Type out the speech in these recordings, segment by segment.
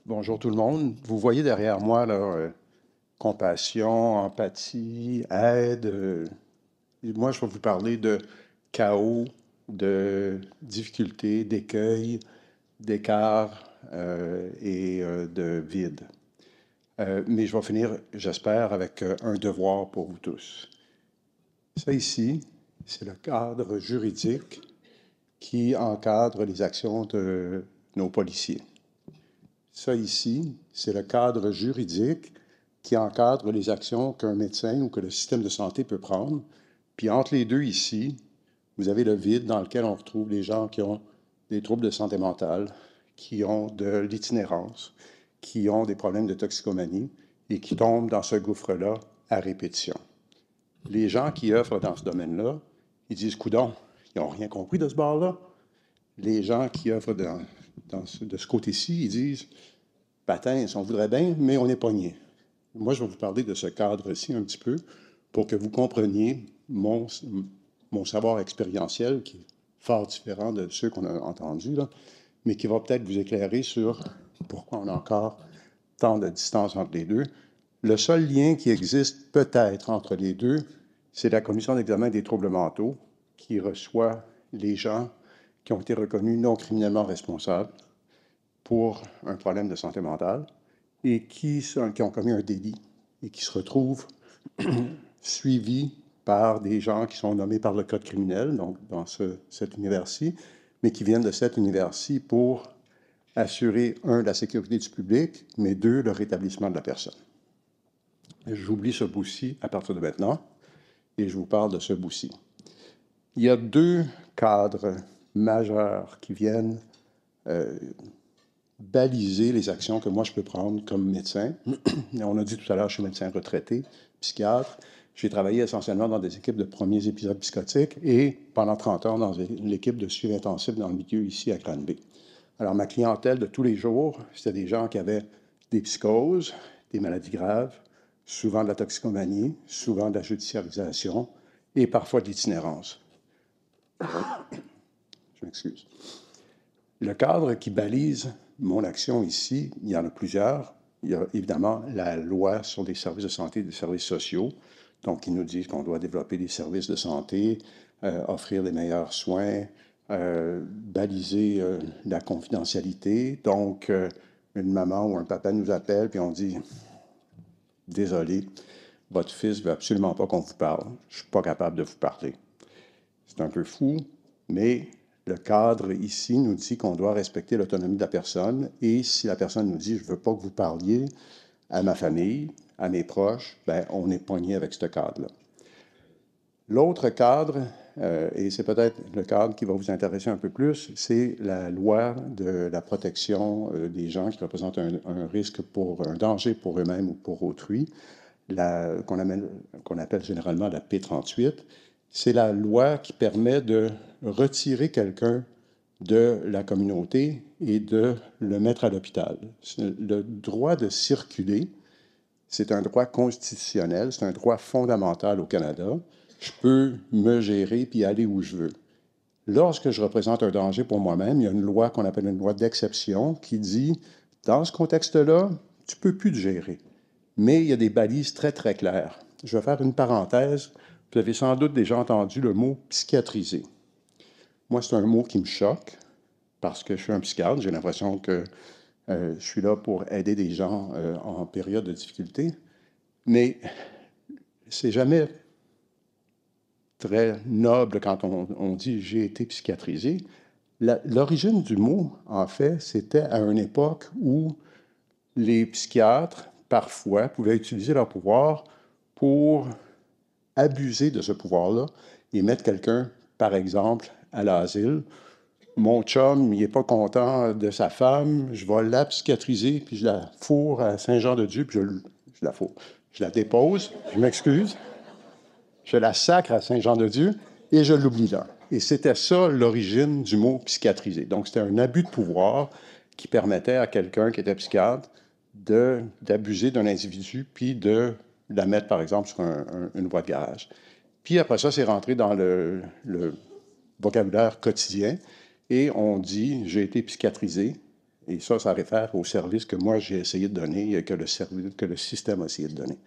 Bonjour tout le monde. Vous voyez derrière moi, là, compassion, empathie, aide. Et moi, je vais vous parler de chaos, de difficultés, d'écueils, d'écart et de vide. Mais je vais finir, j'espère, avec un devoir pour vous tous. Ça ici, c'est le cadre juridique qui encadre les actions de nos policiers. Ça ici, c'est le cadre juridique qui encadre les actions qu'un médecin ou que le système de santé peut prendre. Puis entre les deux ici, vous avez le vide dans lequel on retrouve les gens qui ont des troubles de santé mentale, qui ont de l'itinérance, qui ont des problèmes de toxicomanie et qui tombent dans ce gouffre-là à répétition. Les gens qui œuvrent dans ce domaine-là, ils disent, coudon, ils n'ont rien compris de ce bord-là. Les gens qui œuvrent de ce côté-ci, ils disent, patins, on voudrait bien, mais on est pogné. Moi, je vais vous parler de ce cadre-ci un petit peu pour que vous compreniez mon savoir expérientiel, qui est fort différent de ceux qu'on a entendus, là, mais qui va peut-être vous éclairer sur pourquoi on a encore tant de distance entre les deux. Le seul lien qui existe peut-être entre les deux, c'est la commission d'examen des troubles mentaux qui reçoit les gens qui ont été reconnus non criminellement responsables pour un problème de santé mentale et qui ont commis un délit et qui se retrouvent suivis par des gens qui sont nommés par le code criminel, donc dans cet univers-ci, mais qui viennent de cet univers-ci pour assurer, un, la sécurité du public, mais deux, le rétablissement de la personne. J'oublie ce bout-ci à partir de maintenant et je vous parle de ce bout-ci. Il y a deux cadres majeurs qui viennent baliser les actions que moi je peux prendre comme médecin. On a dit tout à l'heure, je suis médecin retraité, psychiatre. J'ai travaillé essentiellement dans des équipes de premiers épisodes psychotiques et pendant 30 ans dans l'équipe de suivi intensif dans le milieu ici à Granby. Alors, ma clientèle de tous les jours, c'était des gens qui avaient des psychoses, des maladies graves, souvent de la toxicomanie, souvent de la judiciarisation et parfois de l'itinérance. Je m'excuse. Le cadre qui balise mon action ici, il y en a plusieurs. Il y a évidemment la loi sur les services de santé et des services sociaux, donc qui nous dit qu'on doit développer des services de santé, offrir des meilleurs soins, baliser la confidentialité. Donc, une maman ou un papa nous appelle, puis on dit « Désolé, votre fils ne veut absolument pas qu'on vous parle. Je ne suis pas capable de vous parler. » C'est un peu fou, mais le cadre ici nous dit qu'on doit respecter l'autonomie de la personne et si la personne nous dit « je ne veux pas que vous parliez à ma famille, à mes proches », bien, on est pogné avec ce cadre-là. L'autre cadre, et c'est peut-être le cadre qui va vous intéresser un peu plus, c'est la loi de la protection des gens qui représentent un risque un danger pour eux-mêmes ou pour autrui, qu'on appelle généralement la P38. C'est la loi qui permet de retirer quelqu'un de la communauté et de le mettre à l'hôpital. Le droit de circuler, c'est un droit constitutionnel, c'est un droit fondamental au Canada. Je peux me gérer puis aller où je veux. Lorsque je représente un danger pour moi-même, il y a une loi qu'on appelle une loi d'exception qui dit, dans ce contexte-là, tu ne peux plus te gérer. Mais il y a des balises très, très claires. Je vais faire une parenthèse. Vous avez sans doute déjà entendu le mot « psychiatriser ». Moi, c'est un mot qui me choque parce que je suis un psychiatre. J'ai l'impression que je suis là pour aider des gens en période de difficulté. Mais c'est jamais très noble quand on dit « j'ai été psychiatrisé ». L'origine du mot, en fait, c'était à une époque où les psychiatres, parfois, pouvaient utiliser leur pouvoir pour abuser de ce pouvoir-là et mettre quelqu'un, par exemple, à l'asile. Mon chum, il n'est pas content de sa femme, je vais la psychiatriser, puis je la fourre à Saint-Jean-de-Dieu, puis je la fourre. Je la dépose, je m'excuse, je la sacre à Saint-Jean-de-Dieu et je l'oublie là. Et c'était ça l'origine du mot psychiatriser. Donc, c'était un abus de pouvoir qui permettait à quelqu'un qui était psychiatre d'abuser d'un individu puis de la mettre, par exemple, sur une voie de garage. Puis après ça, c'est rentré dans le vocabulaire quotidien et on dit « j'ai été psychiatrisé ». Et ça réfère au service que moi j'ai essayé de donner et que le système a essayé de donner.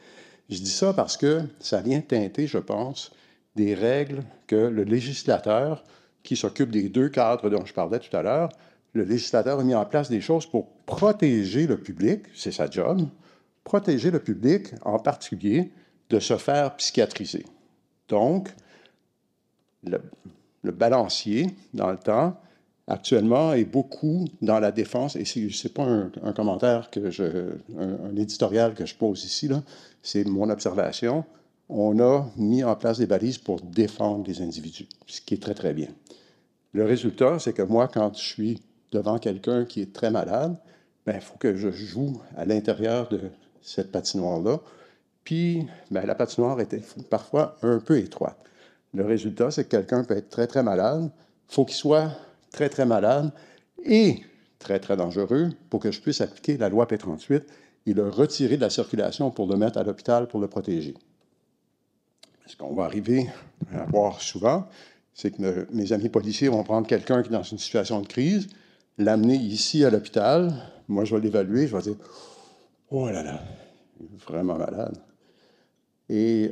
Je dis ça parce que ça vient teinter, je pense, des règles que le législateur, qui s'occupe des deux cadres dont je parlais tout à l'heure, le législateur a mis en place des choses pour protéger le public, c'est sa job, protéger le public, en particulier, de se faire psychiatriser. Donc, le balancier, dans le temps, actuellement, est beaucoup dans la défense, et ce n'est pas un commentaire, un éditorial que je pose ici, c'est mon observation. On a mis en place des balises pour défendre les individus, ce qui est très, très bien. Le résultat, c'est que moi, quand je suis devant quelqu'un qui est très malade, il faut que je joue à l'intérieur de cette patinoire-là. Puis, la patinoire était parfois un peu étroite. Le résultat, c'est que quelqu'un peut être très, très malade. Il faut qu'il soit très, très malade et très, très dangereux pour que je puisse appliquer la loi P38 et le retirer de la circulation pour le mettre à l'hôpital pour le protéger. Ce qu'on va arriver à voir souvent, c'est que mes amis policiers vont prendre quelqu'un qui est dans une situation de crise, l'amener ici à l'hôpital. Moi, je vais l'évaluer, je vais dire « Oh là là, il est vraiment malade ». Et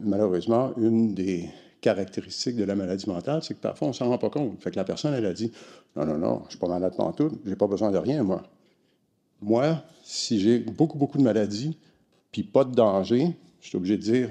malheureusement, une des caractéristiques de la maladie mentale, c'est que parfois, on ne s'en rend pas compte. Fait que la personne, elle a dit « Non, non, non, je ne suis pas malade pantoute, je n'ai pas besoin de rien, moi. » Moi, si j'ai beaucoup, beaucoup de maladies, puis pas de danger, je suis obligé de dire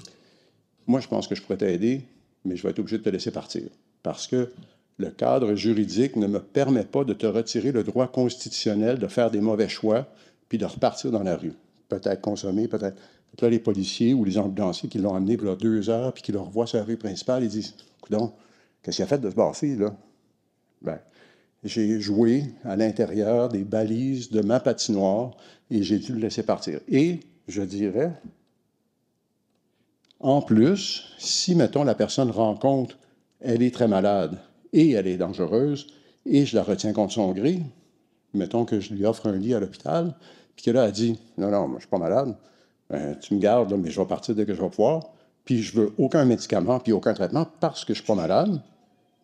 « Moi, je pense que je pourrais t'aider, mais je vais être obligé de te laisser partir. » Parce que le cadre juridique ne me permet pas de te retirer le droit constitutionnel de faire des mauvais choix, puis de repartir dans la rue. Peut-être consommer, peut-être... Là, les policiers ou les ambulanciers qui l'ont amené pour 2 heures puis qui le revoient sur la rue principale, ils disent « Coudonc, qu'est-ce qu'il a fait de se passer, là? » Ben, j'ai joué à l'intérieur des balises de ma patinoire et j'ai dû le laisser partir. Et je dirais, en plus, si, mettons, la personne rencontre, elle est très malade et elle est dangereuse et je la retiens contre son gré, mettons que je lui offre un lit à l'hôpital, puis que là, elle dit « Non, non, moi, je ne suis pas malade. » Tu me gardes, là, mais je vais partir dès que je vais pouvoir, puis je veux aucun médicament, puis aucun traitement parce que je ne suis pas malade,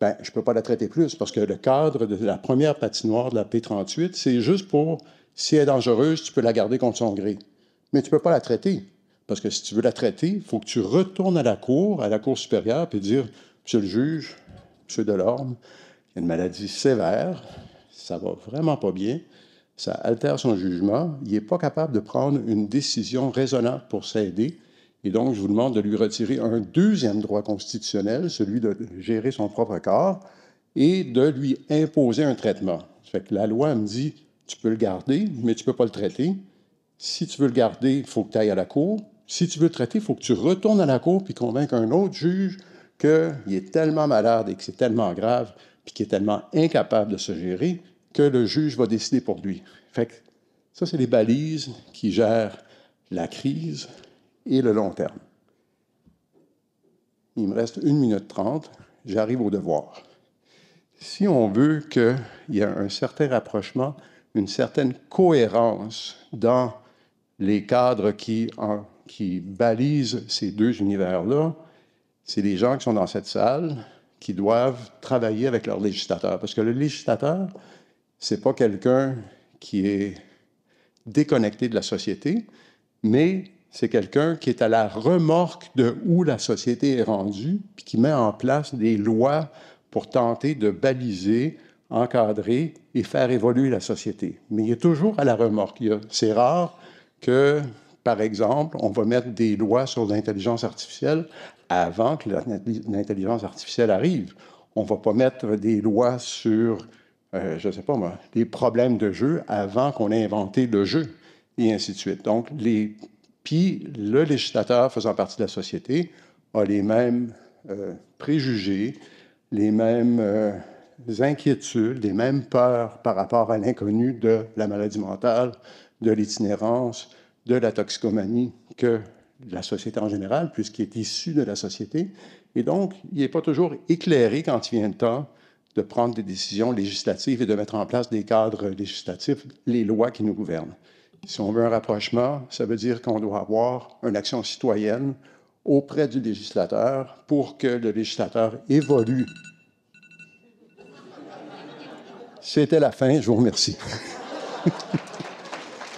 je ne peux pas la traiter plus, parce que le cadre de la première patinoire de la P38, c'est juste pour, si elle est dangereuse, tu peux la garder contre son gré. Mais tu ne peux pas la traiter, parce que si tu veux la traiter, il faut que tu retournes à la cour supérieure, puis dire, Monsieur le juge, Monsieur Delorme, il y a une maladie sévère, ça va vraiment pas bien, ça altère son jugement, il n'est pas capable de prendre une décision raisonnable pour s'aider, et donc je vous demande de lui retirer un deuxième droit constitutionnel, celui de gérer son propre corps, et de lui imposer un traitement. Ça fait que la loi me dit, tu peux le garder, mais tu ne peux pas le traiter. Si tu veux le garder, il faut que tu ailles à la cour. Si tu veux le traiter, il faut que tu retournes à la cour puis convaincre un autre juge qu'il est tellement malade et que c'est tellement grave puis qu'il est tellement incapable de se gérer que le juge va décider pour lui. Fait que ça, c'est les balises qui gèrent la crise et le long terme. Il me reste 1 minute 30. J'arrive au devoir. Si on veut qu'il y ait un certain rapprochement, une certaine cohérence dans les cadres qui balisent ces deux univers-là, c'est les gens qui sont dans cette salle qui doivent travailler avec leur législateur. Parce que le législateur, c'est pas quelqu'un qui est déconnecté de la société, mais c'est quelqu'un qui est à la remorque de où la société est rendue, puis qui met en place des lois pour tenter de baliser, encadrer et faire évoluer la société. Mais il est toujours à la remorque. C'est rare que, par exemple, on va mettre des lois sur l'intelligence artificielle avant que l'intelligence artificielle arrive. On ne va pas mettre des lois sur, je ne sais pas moi, des problèmes de jeu avant qu'on ait inventé le jeu, et ainsi de suite. Donc, puis le législateur faisant partie de la société a les mêmes préjugés, les mêmes inquiétudes, les mêmes peurs par rapport à l'inconnu de la maladie mentale, de l'itinérance, de la toxicomanie que la société en général, puisqu'il est issu de la société. Et donc, il n'est pas toujours éclairé quand il vient le temps de prendre des décisions législatives et de mettre en place des cadres législatifs, les lois qui nous gouvernent. Si on veut un rapprochement, ça veut dire qu'on doit avoir une action citoyenne auprès du législateur pour que le législateur évolue. C'était la fin. Je vous remercie.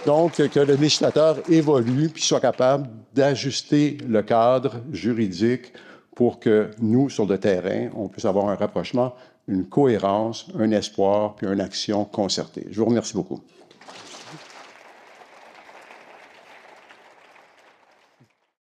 Donc, que le législateur évolue puis soit capable d'ajuster le cadre juridique pour que nous, sur le terrain, on puisse avoir un rapprochement, une cohérence, un espoir puis une action concertée. Je vous remercie beaucoup.